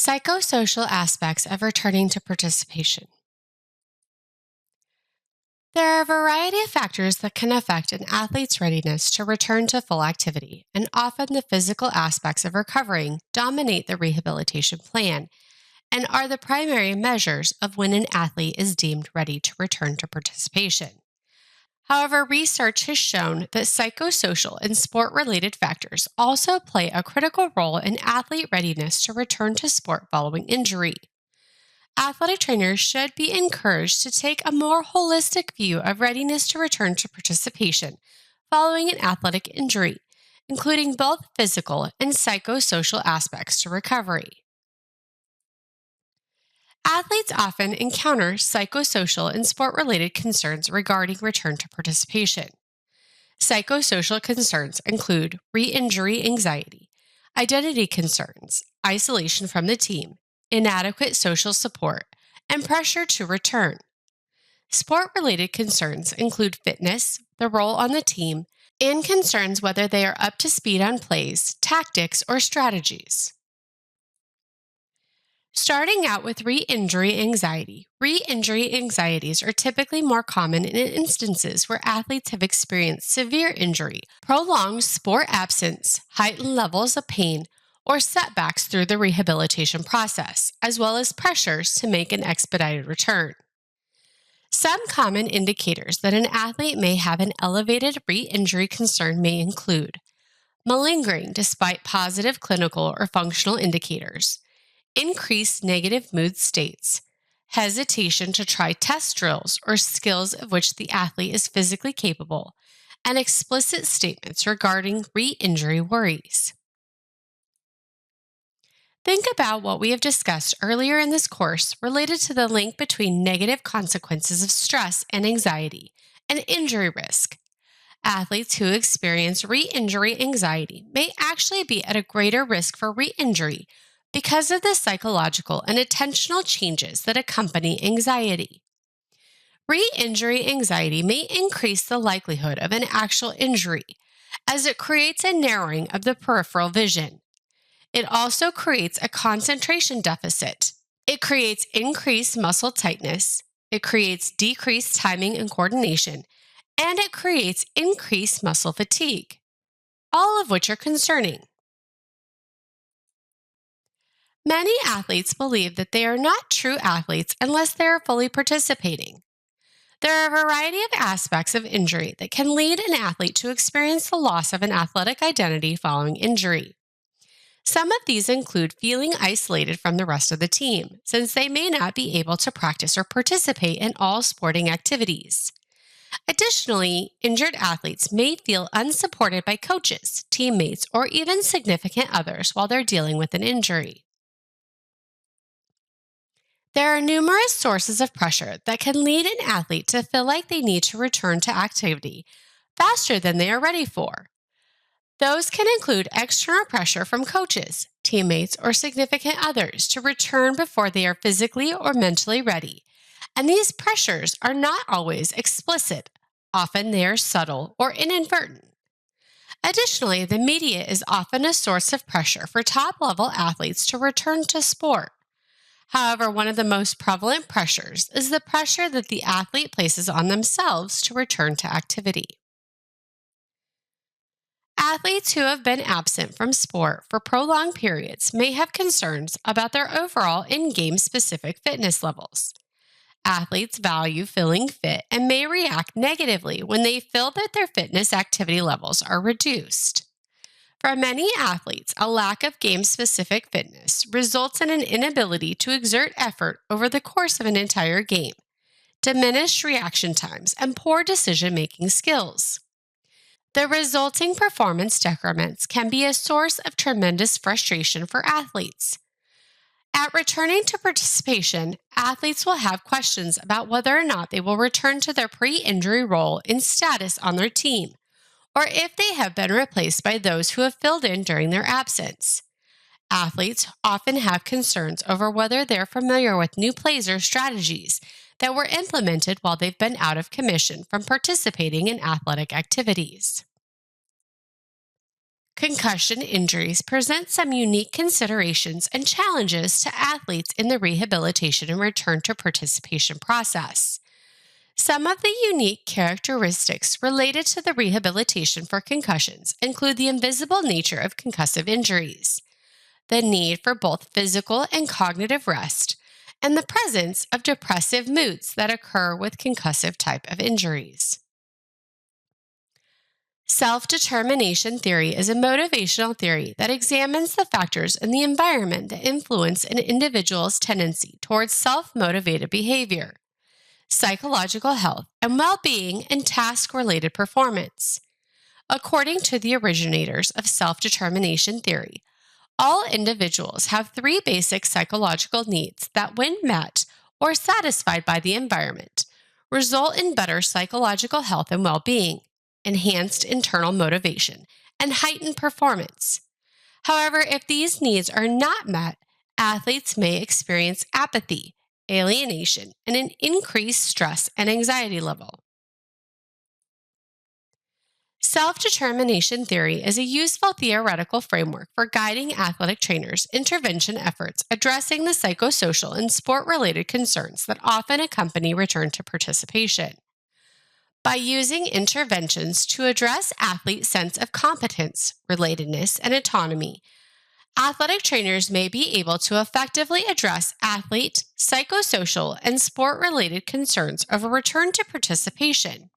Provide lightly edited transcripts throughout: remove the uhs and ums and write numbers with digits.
Psychosocial aspects of returning to participation. There are a variety of factors that can affect an athlete's readiness to return to full activity, and often the physical aspects of recovering dominate the rehabilitation plan and are the primary measures of when an athlete is deemed ready to return to participation. However, research has shown that psychosocial and sport related factors also play a critical role in athlete readiness to return to sport following injury. Athletic trainers should be encouraged to take a more holistic view of readiness to return to participation following an athletic injury, including both physical and psychosocial aspects to recovery. Athletes often encounter psychosocial and sport related concerns regarding return to participation. Psychosocial concerns include re injury anxiety, identity concerns, isolation from the team, inadequate social support, and pressure to return. Sport related concerns include fitness, the role on the team, and concerns whether they are up to speed on plays, tactics, or strategies. Starting out with re-injury anxiety. Re-injury anxieties are typically more common in instances where athletes have experienced severe injury, prolonged sport absence, heightened levels of pain, or setbacks through the rehabilitation process, as well as pressures to make an expedited return. Some common indicators that an athlete may have an elevated re-injury concern may include malingering despite positive clinical or functional indicators, increased negative mood states, hesitation to try test drills or skills of which the athlete is physically capable, and explicit statements regarding re-injury worries. Think about what we have discussed earlier in this course related to the link between negative consequences of stress and anxiety and injury risk. Athletes who experience re-injury anxiety may actually be at a greater risk for re-injury because of the psychological and attentional changes that accompany anxiety. Re-injury anxiety may increase the likelihood of an actual injury, as it creates a narrowing of the peripheral vision. It also creates a concentration deficit. It creates increased muscle tightness. It creates decreased timing and coordination, and it creates increased muscle fatigue, all of which are concerning. Many athletes believe that they are not true athletes unless they are fully participating. There are a variety of aspects of injury that can lead an athlete to experience the loss of an athletic identity following injury. Some of these include feeling isolated from the rest of the team, since they may not be able to practice or participate in all sporting activities. Additionally, injured athletes may feel unsupported by coaches, teammates, or even significant others while they're dealing with an injury. There are numerous sources of pressure that can lead an athlete to feel like they need to return to activity faster than they are ready for. Those can include external pressure from coaches, teammates, or significant others to return before they are physically or mentally ready. And these pressures are not always explicit. Often they are subtle or inadvertent. Additionally, the media is often a source of pressure for top-level athletes to return to sport. However, one of the most prevalent pressures is the pressure that the athlete places on themselves to return to activity. Athletes who have been absent from sport for prolonged periods may have concerns about their overall in-game specific fitness levels. Athletes value feeling fit and may react negatively when they feel that their fitness activity levels are reduced. For many athletes, a lack of game-specific fitness results in an inability to exert effort over the course of an entire game, diminished reaction times, and poor decision-making skills. The resulting performance decrements can be a source of tremendous frustration for athletes. At returning to participation, athletes will have questions about whether or not they will return to their pre-injury role and status on their team, or if they have been replaced by those who have filled in during their absence. Athletes often have concerns over whether they're familiar with new plays or strategies that were implemented while they've been out of commission from participating in athletic activities. Concussion injuries present some unique considerations and challenges to athletes in the rehabilitation and return to participation process. Some of the unique characteristics related to the rehabilitation for concussions include the invisible nature of concussive injuries, the need for both physical and cognitive rest, and the presence of depressive moods that occur with concussive type of injuries. Self-determination theory is a motivational theory that examines the factors in the environment that influence an individual's tendency towards self-motivated behavior, psychological health, and well-being, and task-related performance. According to the originators of self-determination theory, all individuals have three basic psychological needs that, when met or satisfied by the environment, result in better psychological health and well-being, enhanced internal motivation, and heightened performance. However, if these needs are not met, athletes may experience apathy, alienation, and an increased stress and anxiety level. Self-determination theory is a useful theoretical framework for guiding athletic trainers' intervention efforts addressing the psychosocial and sport-related concerns that often accompany return to participation. By using interventions to address athletes' sense of competence, relatedness, and autonomy, athletic trainers may be able to effectively address athlete, psychosocial, and sport-related concerns of a return to participation.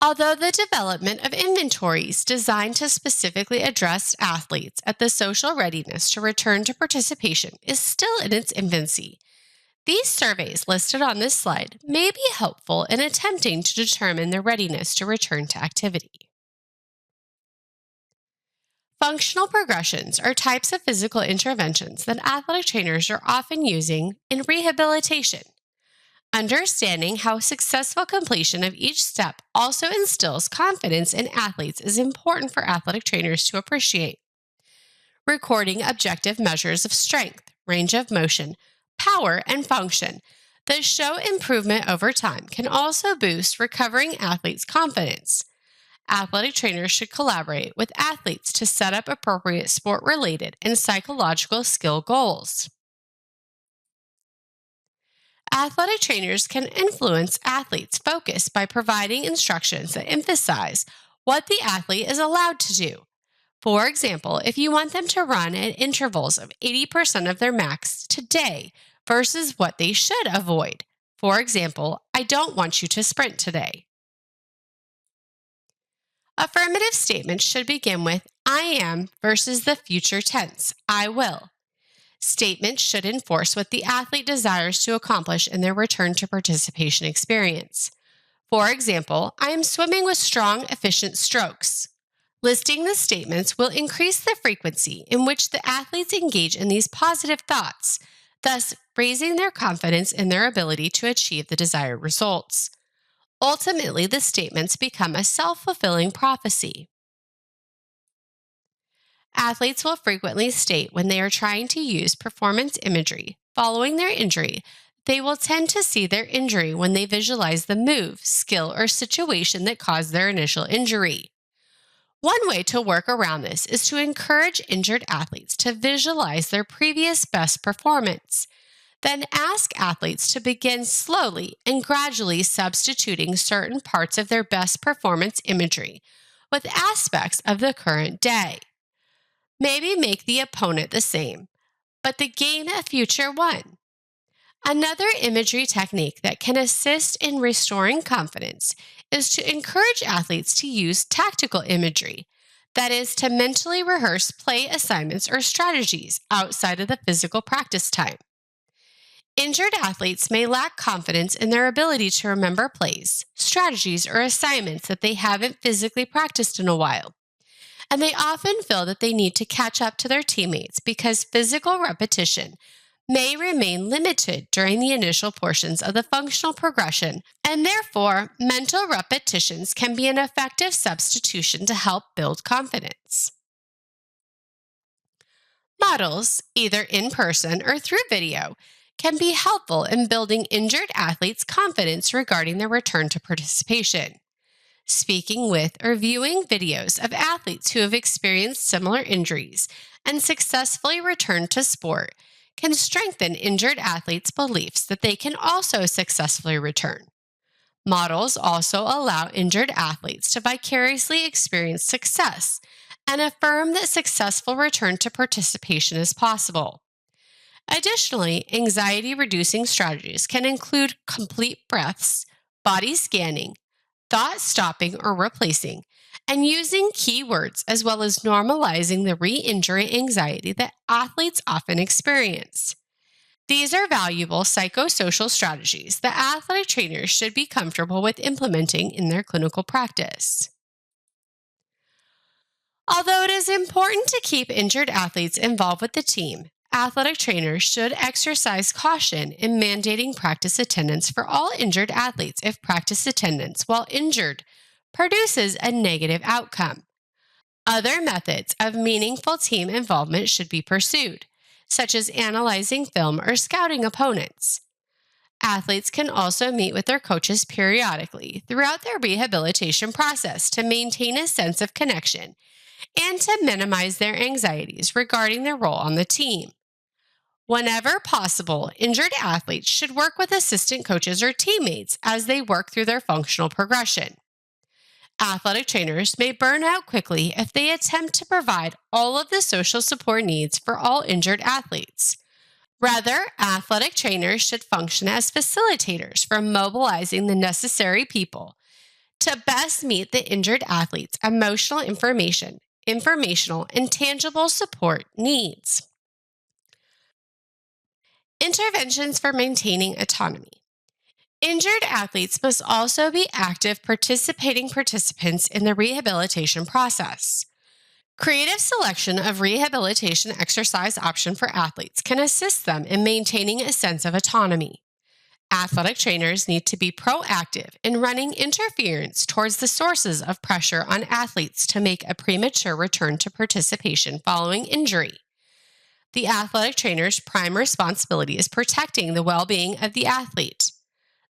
Although the development of inventories designed to specifically address athletes at the social readiness to return to participation is still in its infancy, these surveys listed on this slide may be helpful in attempting to determine their readiness to return to activity. Functional progressions are types of physical interventions that athletic trainers are often using in rehabilitation. Understanding how successful completion of each step also instills confidence in athletes is important for athletic trainers to appreciate. Recording objective measures of strength, range of motion, power, and function that show improvement over time can also boost recovering athletes' confidence. Athletic trainers should collaborate with athletes to set up appropriate sport-related and psychological skill goals. Athletic trainers can influence athletes' focus by providing instructions that emphasize what the athlete is allowed to do. For example, if you want them to run at intervals of 80% of their max today versus what they should avoid. For example, I don't want you to sprint today. Affirmative statements should begin with I am versus the future tense, I will. Statements should enforce what the athlete desires to accomplish in their return to participation experience. For example, I am swimming with strong, efficient strokes. Listing the statements will increase the frequency in which the athletes engage in these positive thoughts, thus raising their confidence in their ability to achieve the desired results. Ultimately, the statements become a self-fulfilling prophecy. Athletes will frequently state when they are trying to use performance imagery following their injury, they will tend to see their injury when they visualize the move, skill, or situation that caused their initial injury. One way to work around this is to encourage injured athletes to visualize their previous best performance. Then ask athletes to begin slowly and gradually substituting certain parts of their best performance imagery with aspects of the current day. Maybe make the opponent the same, but the gain a future one. Another imagery technique that can assist in restoring confidence is to encourage athletes to use tactical imagery, that is, to mentally rehearse play assignments or strategies outside of the physical practice time. Injured athletes may lack confidence in their ability to remember plays, strategies, or assignments that they haven't physically practiced in a while. And they often feel that they need to catch up to their teammates because physical repetition may remain limited during the initial portions of the functional progression, and therefore, mental repetitions can be an effective substitution to help build confidence. Models, either in person or through video, can be helpful in building injured athletes' confidence regarding their return to participation. Speaking with or viewing videos of athletes who have experienced similar injuries and successfully returned to sport can strengthen injured athletes' beliefs that they can also successfully return. Models also allow injured athletes to vicariously experience success and affirm that successful return to participation is possible. Additionally, anxiety reducing strategies can include complete breaths, body scanning, thought stopping or replacing, and using keywords as well as normalizing the re injury anxiety that athletes often experience. These are valuable psychosocial strategies that athletic trainers should be comfortable with implementing in their clinical practice. Although it is important to keep injured athletes involved with the team, athletic trainers should exercise caution in mandating practice attendance for all injured athletes if practice attendance while injured produces a negative outcome. Other methods of meaningful team involvement should be pursued, such as analyzing film or scouting opponents. Athletes can also meet with their coaches periodically throughout their rehabilitation process to maintain a sense of connection and to minimize their anxieties regarding their role on the team. Whenever possible, injured athletes should work with assistant coaches or teammates as they work through their functional progression. Athletic trainers may burn out quickly if they attempt to provide all of the social support needs for all injured athletes. Rather, athletic trainers should function as facilitators for mobilizing the necessary people to best meet the injured athlete's emotional informational, and tangible support needs. Interventions for maintaining autonomy. Injured athletes must also be active participating participants in the rehabilitation process. Creative selection of rehabilitation exercise option for athletes can assist them in maintaining a sense of autonomy. Athletic trainers need to be proactive in running interference towards the sources of pressure on athletes to make a premature return to participation following injury. The athletic trainer's prime responsibility is protecting the well-being of the athlete.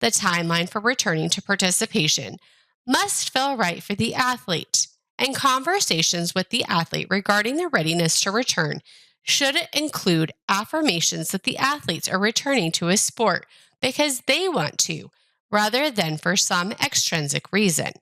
The timeline for returning to participation must feel right for the athlete, and conversations with the athlete regarding their readiness to return should include affirmations that the athletes are returning to a sport because they want to, rather than for some extrinsic reason.